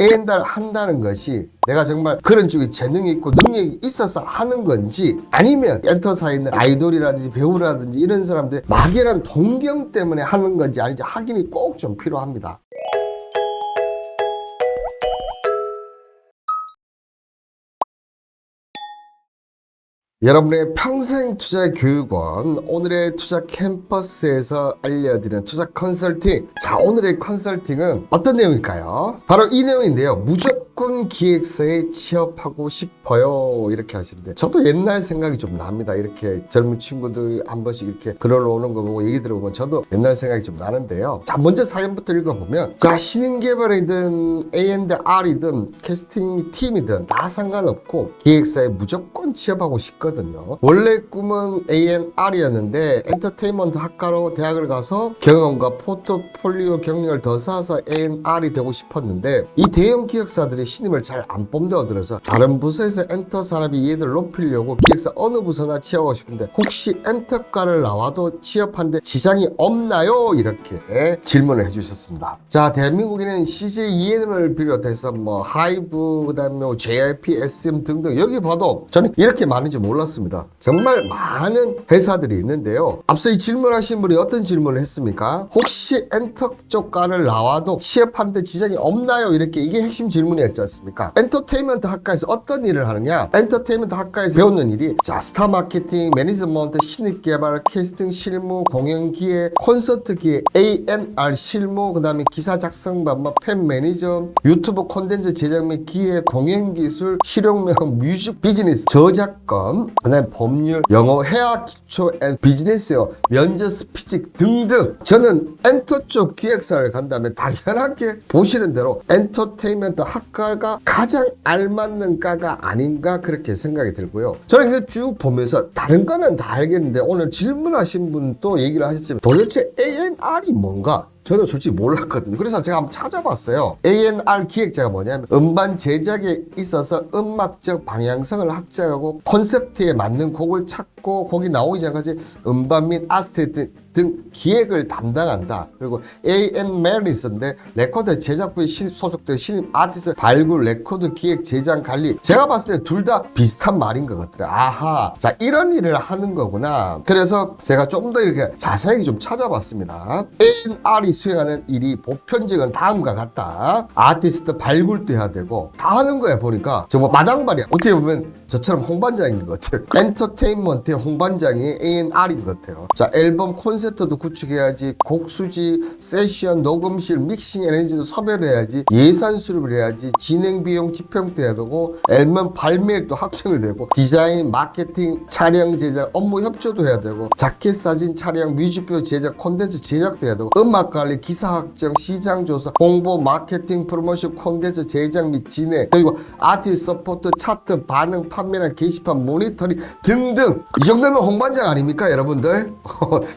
A&R 한다는 것이 내가 정말 그런 쪽에 재능이 있고 능력이 있어서 하는 건지, 아니면 엔터사에 있는 아이돌이라든지 배우라든지 이런 사람들의 막연한 동경 때문에 하는 건지 아닌지 확인이 꼭 좀 필요합니다. 여러분의 평생 투자 교육원, 오늘의 투자 캠퍼스에서 알려드리는 투자 컨설팅. 자, 오늘의 컨설팅은 어떤 내용일까요? 바로 이 내용인데요. 무조건 기획사에 취업하고 싶어요, 이렇게 하시는데 저도 옛날 생각이 좀 납니다. 이렇게 젊은 친구들 한 번씩 이렇게 글을 오는 거 보고 얘기 들어보면 저도 옛날 생각이 좀 나는데요. 자, 먼저 사연부터 읽어보면, 자, 신인 개발이든 A&R이든 캐스팅 팀이든 다 상관없고 기획사에 무조건 취업하고 싶거든요. 원래 꿈은 A&R이었는데 엔터테인먼트 학과로 대학을 가서 경험과 포트폴리오 경력을 더 쌓아서 A&R이 되고 싶었는데, 이 대형 기획사들이 신임을 잘 안 뽐내어들어서 다른 부서에서 엔터 산업의 이해도를 높이려고 기획사 어느 부서나 취업하고 싶은데 혹시 엔터과를 나와도 취업하는데 지장이 없나요? 이렇게 질문을 해주셨습니다. 자, 대한민국에는 CJ ENM을 비롯해서 뭐 하이브, 그다음에 뭐 JYP, SM 등등 여기 봐도 저는 이렇게 많은지 몰랐습니다. 정말 많은 회사들이 있는데요. 앞서 이 질문하신 분이 어떤 질문을 했습니까? 혹시 엔터 쪽 과를 나와도 취업하는데 지장이 없나요? 이렇게, 이게 핵심 질문이었지 않습니까? 엔터테인먼트 학과에서 어떤 일을 하느냐? 엔터테인먼트 학과에서 배우는 일이, 자, 스타 마케팅, 매니지먼트, 신입 개발, 캐스팅 실무, 공연 기획, 콘서트 기획, A&R 실무, 그 다음에 기사 작성 방법, 팬 매니저, 유튜브 콘텐츠 제작 및 기획, 공연 기술, 실용명, 뮤직 비즈니스, 저작권, 그 다음에 법률, 영어, 회화 기초, 비즈니스요, 면접 스피치 등등. 저는 엔터 쪽 기획사를 간다면 당연하게 보시는 대로 엔터테인먼트 학과가 가장 알맞는 과가 아닌가, 그렇게 생각이 들고요. 저는 이거 쭉 보면서 다른 거는 다 알겠는데 오늘 질문하신 분도 얘기를 하셨지만 도대체 A&R이 뭔가 저는 솔직히 몰랐거든요. 그래서 제가 한번 찾아봤어요. A&R 기획자가 뭐냐면 음반 제작에 있어서 음악적 방향성을 확장하고 콘셉트에 맞는 곡을 찾고 곡이 나오기 전까지 음반 및 아스트 등 기획을 담당한다. 그리고 A&M인데 레코드 제작부에 소속된 신입 아티스트 발굴, 레코드 기획, 제작, 관리. 제가 봤을 때 둘 다 비슷한 말인 것 같더라고요. 아하, 자, 이런 일을 하는 거구나. 그래서 제가 좀 더 이렇게 자세히 좀 찾아봤습니다. A&R이 수행하는 일이 보편적인 다음과 같다. 아티스트 발굴도 해야 되고 다 하는 거야. 보니까 정말 마당발이야. 어떻게 보면 저처럼 홍반장인 것 같아요. 엔터테인먼트의 홍반장이 A&R인 것 같아요. 자, 앨범 콘셉트도 구축해야지, 곡 수지, 세션, 녹음실, 믹싱 에너지도 섭외를 해야지, 예산 수립을 해야지, 진행 비용 집행도 해야 되고, 앨범 발매일도 확정을 되고, 디자인, 마케팅, 촬영, 제작, 업무 협조도 해야 되고, 자켓 사진 촬영, 뮤직비디오 제작, 콘텐츠 제작도 해야 되고, 음악 관리, 기사 확정, 시장 조사, 홍보, 마케팅, 프로모션, 콘텐츠 제작 및 진행, 그리고 아티스트 서포트, 차트, 반응, 판매량, 게시판, 모니터링 등등. 이 정도면 홍반장 아닙니까, 여러분들?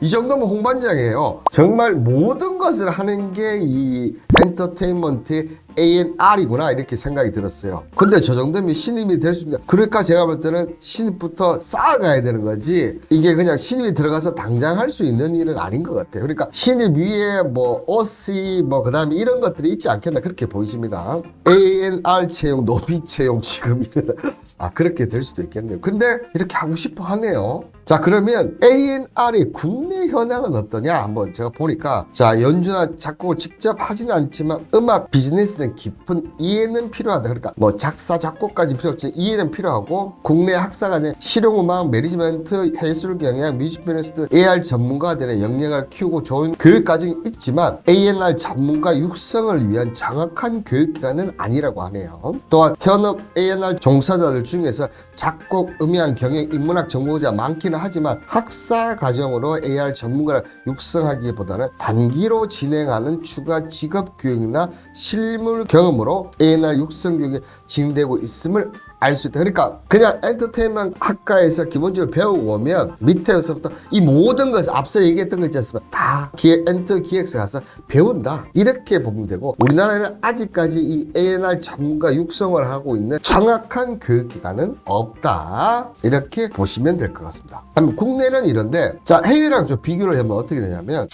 이 정도면 홍반장이에요. 정말 모든 것을 하는 게 이 엔터테인먼트의 A&R이구나, 이렇게 생각이 들었어요. 근데 저 정도면 신입이 될 수 있냐? 그러니까 제가 볼 때는 신입부터 쌓아가야 되는 거지, 이게 그냥 신입이 들어가서 당장 할 수 있는 일은 아닌 것 같아요. 그러니까 신입 위에 뭐 OC 그 다음에 이런 것들이 있지 않겠나, 그렇게 보이십니다. A&R 채용, 노비 채용 지금 이러다. 아, 그렇게 될 수도 있겠네요. 근데 이렇게 하고 싶어 하네요. 자, 그러면 A&R의 국내 현황은 어떠냐? 한번 제가 보니까, 자, 연주나 작곡을 직접 하지는 않지만 음악 비즈니스는 깊은 이해는 필요하다. 그러니까 뭐 작사, 작곡까지 필요 없지, 이해는 필요하고, 국내 학사과정, 실용음악, 매니지먼트, 해술 경영, 뮤직비즈니스, AR 전문가가 되는 역량을 키우고 좋은 교육까지 있지만 A&R 전문가 육성을 위한 정확한 교육기관은 아니라고 하네요. 또한 현업 A&R 종사자들 중에서 작곡, 음향, 경영, 인문학 전공자 많기는 하지만 학사 과정으로 AR 전문가를 육성하기보다는 단기로 진행하는 추가 직업 교육이나 실물 경험으로 A&R 육성 교육이 진행되고 있음을 알 수 있다. 그러니까 그냥 엔터테인먼트 학과에서 기본적으로 배우고 오면 밑에서부터 이 모든 것을 앞서 얘기했던 거 있지 않습니까? 다 엔터 기획사 가서 배운다, 이렇게 보면 되고, 우리나라에는 아직까지 이 A&R 전문가 육성을 하고 있는 정확한 교육기관은 없다, 이렇게 보시면 될 것 같습니다. 그럼 국내는 이런데, 자, 해외랑 좀 비교를 하면 어떻게 되냐면,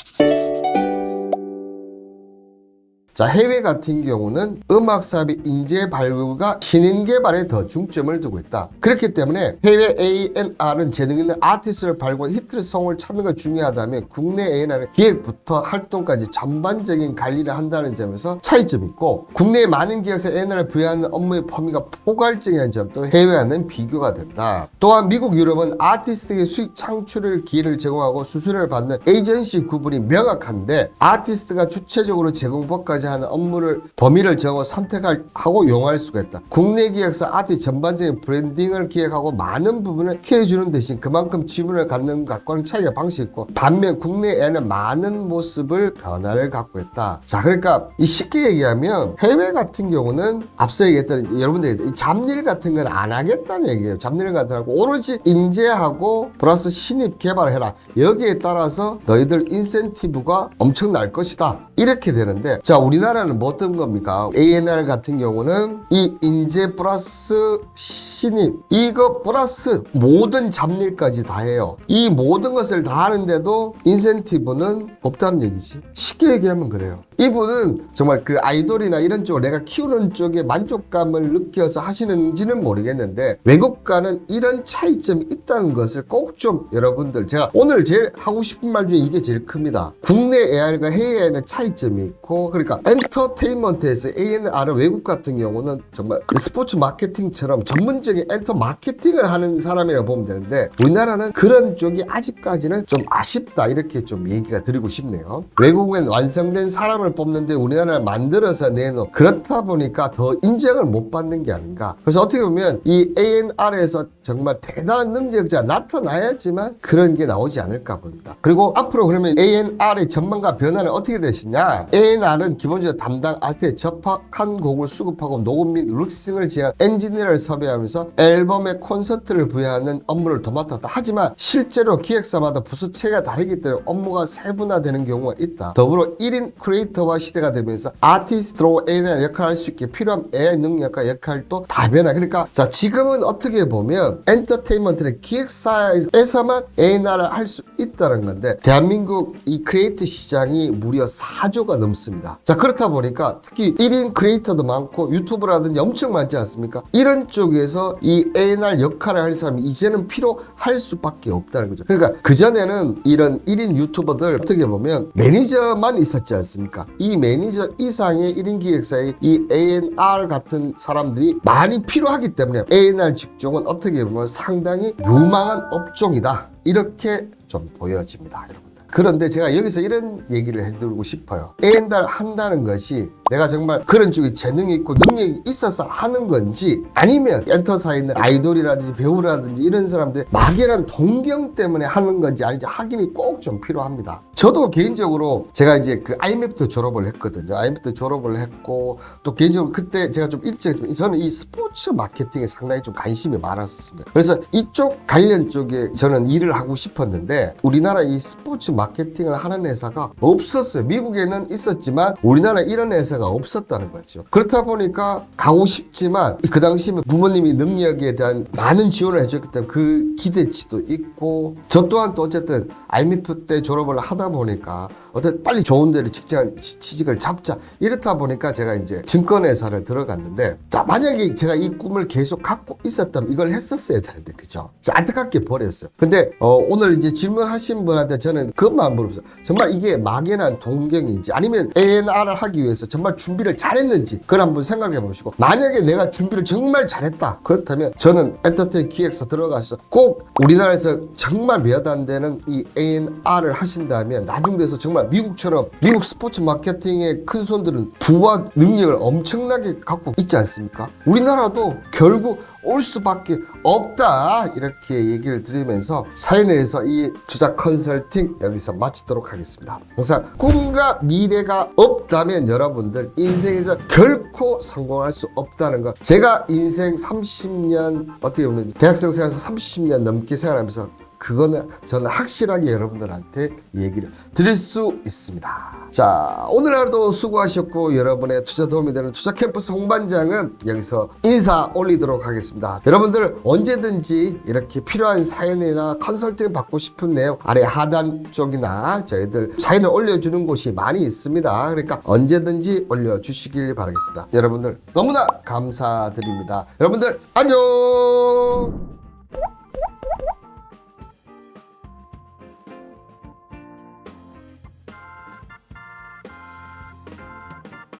자, 해외 같은 경우는 음악 사업의 인재 발굴과 신인 개발에 더 중점을 두고 있다. 그렇기 때문에 해외 A&R은 재능 있는 아티스트를 발굴, 히트성을 찾는 것 중요하다면 국내 A&R은 기획부터 활동까지 전반적인 관리를 한다는 점에서 차이점이 있고, 국내의 많은 기획사 A&R을 부여하는 업무의 범위가 포괄적이라는 점도 해외와는 비교가 된다. 또한 미국, 유럽은 아티스트에게 수익 창출을 기회를 제공하고 수수료를 받는 에이전시 구분이 명확한데, 아티스트가 주체적으로 제공법까지 하는 업무를 범위를 정하고 선택하고 용할 수가 있다. 국내 기획사 아티스트 전반적인 브랜딩을 기획하고 많은 부분을 케어해주는 대신 그만큼 지분을 갖는 것과는 차이가 방식이 있고, 반면 국내에는 많은 모습을 변화를 갖고 있다. 자, 그러니까 이 쉽게 얘기하면 해외 같은 경우는 앞서 얘기했던 여러분들 잡일 같은 건 안 하겠다는 얘기예요. 잡일 같은 거 하고 오로지 인재하고 플러스 신입 개발해라. 여기에 따라서 너희들 인센티브가 엄청날 것이다. 이렇게 되는데, 자, 우리나라는 뭐 어떤 겁니까? A&R 같은 경우는 이 인재 플러스 신입, 이거 플러스 모든 잡일까지 다 해요. 이 모든 것을 다 하는데도 인센티브는 없다는 얘기지. 쉽게 얘기하면 그래요. 이분은 정말 그 아이돌이나 이런 쪽을 내가 키우는 쪽에 만족감을 느껴서 하시는지는 모르겠는데, 외국과는 이런 차이점이 있다는 것을 꼭 좀 여러분들, 제가 오늘 제일 하고 싶은 말 중에 이게 제일 큽니다. 국내 AR과 해외에는 차이점이 있고, 그러니까 엔터테인먼트에서 A&R은 외국 같은 경우는 정말 스포츠 마케팅처럼 전문적인 엔터 마케팅을 하는 사람이라고 보면 되는데, 우리나라는 그런 쪽이 아직까지는 좀 아쉽다, 이렇게 좀 얘기가 드리고 싶네요. 외국은 완성된 사람을 뽑는데 우리나라를 만들어서 내놓은, 그렇다 보니까 더 인정을 못 받는 게 아닌가. 그래서 어떻게 보면 이 A&R에서 정말 대단한 능력자 나타나야지만 그런 게 나오지 않을까 봅니다. 그리고 앞으로 그러면 A&R의 전망과 변화는 어떻게 되시냐? A&R은 기본적으로 담당 아티스트에 적합한 곡을 수급하고 녹음 및 믹싱을 지한 엔지니어를 섭외하면서 앨범에 콘서트를 부여하는 업무를 도맡았다. 하지만 실제로 기획사마다 부서 체계가 다르기 때문에 업무가 세분화되는 경우가 있다. 더불어 1인 크리에이터와 시대가 되면서 아티스트로 A&R 역할을 할 수 있게 필요한 AI 능력과 역할도 다 변화. 그러니까 자, 지금은 어떻게 보면 엔터테인먼트는 기획사에서만 A&R을 할 수 있다는 건데, 대한민국 이 크리에이터 시장이 무려 4조가 넘습니다. 자, 그렇다 보니까 특히 1인 크리에이터도 많고 유튜브라든지 엄청 많지 않습니까? 이런 쪽에서 이 A&R 역할을 할 사람이 이제는 필요할 수밖에 없다는 거죠. 그러니까 그전에는 이런 1인 유튜버들 어떻게 보면 매니저만 있었지 않습니까? 이 매니저 이상의 1인 기획사의 이 A&R 같은 사람들이 많이 필요하기 때문에 A&R 직종은 어떻게 보면 상당히 유망한 업종이다, 이렇게 좀 보여집니다, 여러분들. 그런데 제가 여기서 이런 얘기를 해드리고 싶어요. A&R 한다는 것이 내가 정말 그런 쪽에 재능이 있고 능력이 있어서 하는 건지, 아니면 엔터사에 있는 아이돌이라든지 배우라든지 이런 사람들 막연한 동경 때문에 하는 건지 아닌지 확인이 꼭 좀 필요합니다. 저도 개인적으로 제가 이제 그 IMF 졸업을 했거든요. IMF 졸업을 했고, 또 개인적으로 그때 제가 좀 일찍, 저는 이 스포츠 마케팅에 상당히 좀 관심이 많았었습니다. 그래서 이쪽 관련 쪽에 저는 일을 하고 싶었는데, 우리나라 이 스포츠 마케팅을 하는 회사가 없었어요. 미국에는 있었지만 우리나라 이런 회사가 없었다는 거죠. 그렇다 보니까 가고 싶지만 그 당시에 부모님이 능력에 대한 많은 지원을 해줬기 때문에 그 기대치도 있고, 저 또한 또 어쨌든 IMF 때 졸업을 하다 보니까 어쨌든 빨리 좋은 데를 취직을 잡자, 이렇다 보니까 제가 이제 증권회사를 들어갔는데, 자, 만약에 제가 이 꿈을 계속 갖고 있었다면 이걸 했었어야 되는데, 그죠? 안타깝게 버렸어요. 근데 오늘 이제 질문하신 분한테 저는 그것만 물어봤어요. 정말 이게 막연한 동경인지 아니면 A&R을 하기 위해서 정말 준비를 잘했는지, 그걸 한번 생각해 보시고, 만약에 내가 준비를 정말 잘했다, 그렇다면 저는 엔터테인 기획사 들어가서 꼭 우리나라에서 정말 몇 안 되는 이 A&R을 하신다면 나중 돼서 정말 미국처럼, 미국 스포츠 마케팅의 큰 손들은 부와 능력을 엄청나게 갖고 있지 않습니까? 우리나라도 결국 올 수밖에 없다, 이렇게 얘기를 드리면서 사연에서 이 투자 컨설팅 여기서 마치도록 하겠습니다. 항상 꿈과 미래가 없다면 여러분들 인생에서 결코 성공할 수 없다는 것, 제가 인생 30년 어떻게 보면 대학생 생활에서 30년 넘게 생활하면서 그거는 저는 확실하게 여러분들한테 얘기를 드릴 수 있습니다. 자, 오늘 하루도 수고하셨고 여러분의 투자 도움이 되는 투자 캠퍼스 홍반장은 여기서 인사 올리도록 하겠습니다. 여러분들 언제든지 이렇게 필요한 사연이나 컨설팅 받고 싶은 내용 아래 하단 쪽이나 저희들 사연을 올려주는 곳이 많이 있습니다. 그러니까 언제든지 올려주시길 바라겠습니다. 여러분들 너무나 감사드립니다. 여러분들 안녕.